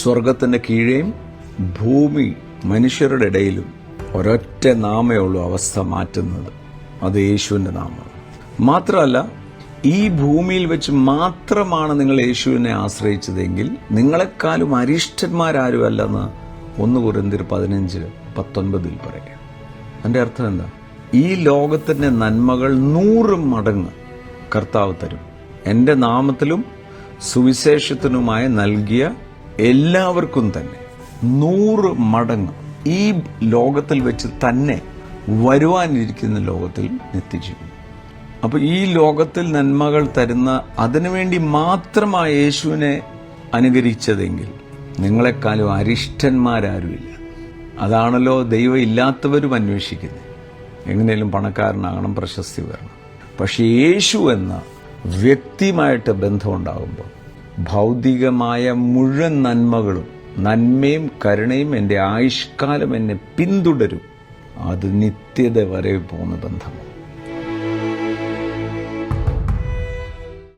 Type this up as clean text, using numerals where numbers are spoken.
സ്വർഗത്തിൻ്റെ കീഴേയും ഭൂമി മനുഷ്യരുടെ ഇടയിലും ഒരൊറ്റ നാമേ ഉള്ളൂ അവസ്ഥ മാറ്റുന്നത്. അത് യേശുവിൻ്റെ നാമം. മാത്രമല്ല, ഈ ഭൂമിയിൽ വെച്ച് മാത്രമാണ് നിങ്ങൾ യേശുവിനെ ആശ്രയിച്ചതെങ്കിൽ നിങ്ങളെക്കാളും അരിഷ്ടന്മാരാരുമല്ലെന്ന് 1 കൊരിന്ത്യർ 15:19 പറയാം. അതിൻ്റെ അർത്ഥം എന്താ? ഈ ലോകത്തിൻ്റെ നന്മകൾ 100 മടങ്ങ് കർത്താവ് തരും. എൻ്റെ നാമത്തിലും സുവിശേഷത്തിനുമായി നൽകിയ എല്ലാവർക്കും തന്നെ 100 മടങ്ങ് ഈ ലോകത്തിൽ വെച്ച് തന്നെ വരുവാനിരിക്കുന്ന ലോകത്തിൽ നിത്യജീവൻ. അപ്പോൾ ഈ ലോകത്തിൽ നന്മകൾ തരുന്ന അതിനുവേണ്ടി മാത്രമാണ് യേശുവിനെ അനുകരിച്ചതെങ്കിൽ നിങ്ങളെക്കാളും അരിഷ്ടന്മാരാരുമില്ല. അതാണല്ലോ ദൈവം ഇല്ലാത്തവരും അന്വേഷിക്കുന്നത്. എങ്ങനെയും പണക്കാരനാകണം, പ്രശസ്തി വരണം. പക്ഷെ യേശു എന്ന വ്യക്തിയുമായിട്ട് ബന്ധമുണ്ടാകുമ്പോൾ ഭൗതികമായ മുഴുവൻ നന്മകളും, നന്മയും കരുണയും എൻ്റെ ആയുഷ്കാലം എന്നെ പിന്തുടരും. അത് നിത്യത വരെ പോകുന്ന ബന്ധമാണ്.